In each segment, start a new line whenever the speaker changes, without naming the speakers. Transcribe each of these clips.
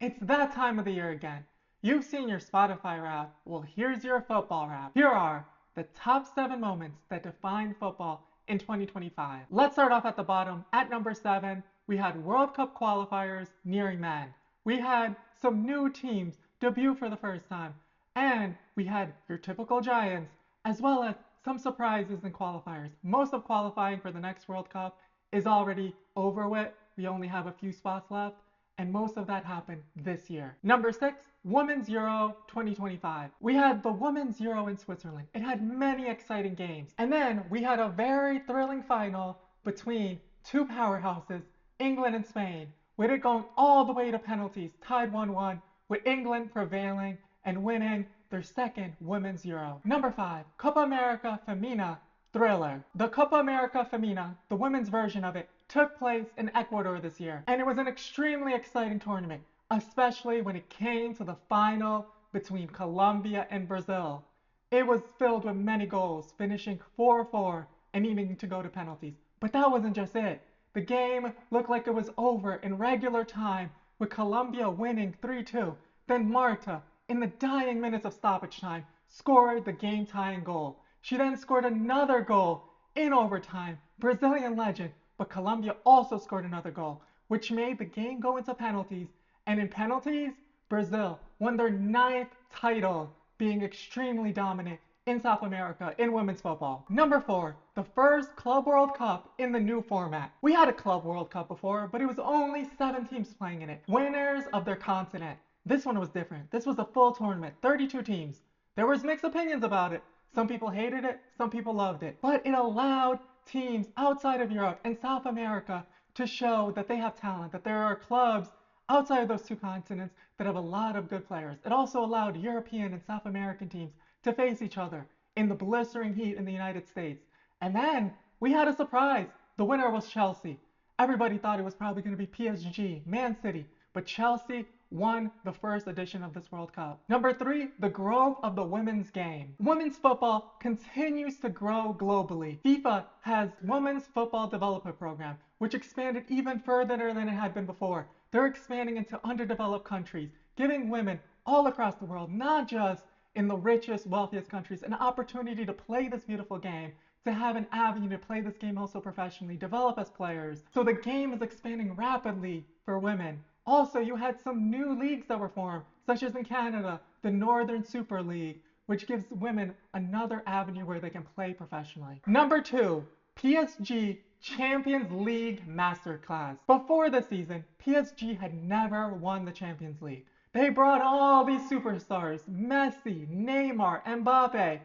It's that time of the year again. You've seen your Spotify rap. Well, here's your football rap. Here are the top 7 moments that defined football in 2025. Let's start off at the bottom. At number 7, we had World Cup qualifiers nearing the end. We had some new teams debut for the first time. And we had your typical Giants, as well as some surprises in qualifiers. Most of qualifying for the next World Cup is already over with. We only have a few spots left, and most of that happened this year. Number 6, Women's Euro 2025. We had the Women's Euro in Switzerland. It had many exciting games. And then we had a very thrilling final between two powerhouses, England and Spain, with it going all the way to penalties, tied 1-1, with England prevailing and winning their second Women's Euro. Number 5, Copa America Femina Thriller. The Copa America Femina, the women's version of it, took place in Ecuador this year, and it was an extremely exciting tournament, especially when it came to the final between Colombia and Brazil. It was filled with many goals, finishing 4-4 and needing to go to penalties. But that wasn't just it. The game looked like it was over in regular time, with Colombia winning 3-2. Then Marta, in the dying minutes of stoppage time, scored the game-tying goal. She then scored another goal in overtime, Brazilian legend, but Colombia also scored another goal, which made the game go into penalties. And in penalties, Brazil won their 9th title, being extremely dominant in South America in women's football. Number 4, the first Club World Cup in the new format. We had a Club World Cup before, but it was only 7 teams playing in it, winners of their continent. This one was different. This was a full tournament, 32 teams. There was mixed opinions about it. Some people hated it, some people loved it. But it allowed teams outside of Europe and South America to show that they have talent, that there are clubs outside of those two continents that have a lot of good players. It also allowed European and South American teams to face each other in the blistering heat in the United States. And then we had a surprise. The winner was Chelsea. Everybody thought it was probably going to be PSG, Man City, but Chelsea won the first edition of this World Cup. Number 3, the growth of the women's game. Women's football continues to grow globally. FIFA has Women's Football Development Program, which expanded even further than it had been before. They're expanding into underdeveloped countries, giving women all across the world, not just in the richest, wealthiest countries, an opportunity to play this beautiful game, to have an avenue to play this game also professionally, develop as players. So the game is expanding rapidly for women. Also, you had some new leagues that were formed, such as in Canada, the Northern Super League, which gives women another avenue where they can play professionally. Number 2, PSG Champions League Masterclass. Before the season, PSG had never won the Champions League. They brought all these superstars, Messi, Neymar, Mbappe,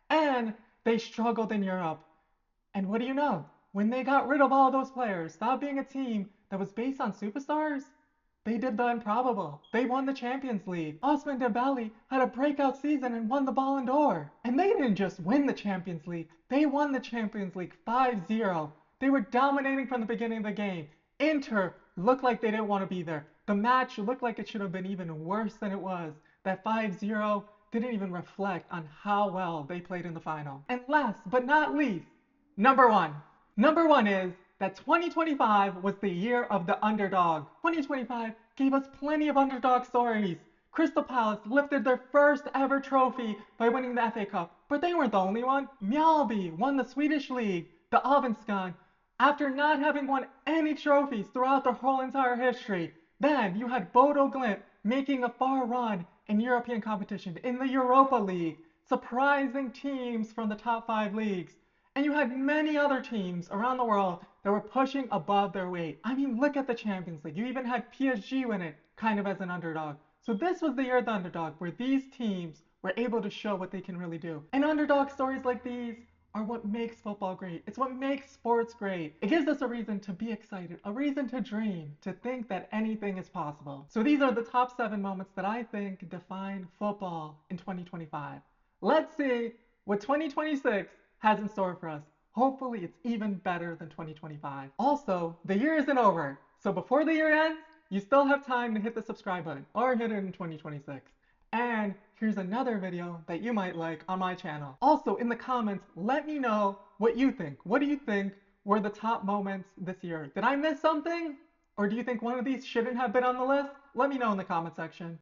and they struggled in Europe. And what do you know? When they got rid of all those players, stopped being a team that was based on superstars, they did the improbable. They won the Champions League. Ousmane Dembele had a breakout season and won the Ballon d'Or. And they didn't just win the Champions League. They won the Champions League 5-0. They were dominating from the beginning of the game. Inter looked like they didn't want to be there. The match looked like it should have been even worse than it was. That 5-0 didn't even reflect on how well they played in the final. And last but not least, number 1. Number 1 is that 2025 was the year of the underdog. 2025 gave us plenty of underdog stories. Crystal Palace lifted their first ever trophy by winning the FA Cup, but they weren't the only one. Mjällby won the Swedish league, the Allsvenskan, after not having won any trophies throughout their whole entire history. Then you had Bodo Glimt making a far run in European competition in the Europa League, surprising teams from the top 5 leagues. And you had many other teams around the world that were pushing above their weight. I mean, look at the Champions League. You even had PSG win it, kind of as an underdog. So this was the year of the underdog, where these teams were able to show what they can really do. And underdog stories like these are what makes football great. It's what makes sports great. It gives us a reason to be excited, a reason to dream, to think that anything is possible. So these are the top 7 moments that I think define football in 2025. Let's see what 2026 has in store for us. Hopefully it's even better than 2025. Also, the year isn't over, so before the year ends, you still have time to hit the subscribe button or hit it in 2026. And here's another video that you might like on my channel. Also, in the comments, let me know what you think. What do you think were the top moments this year? Did I miss something? Or do you think one of these shouldn't have been on the list? Let me know in the comment section.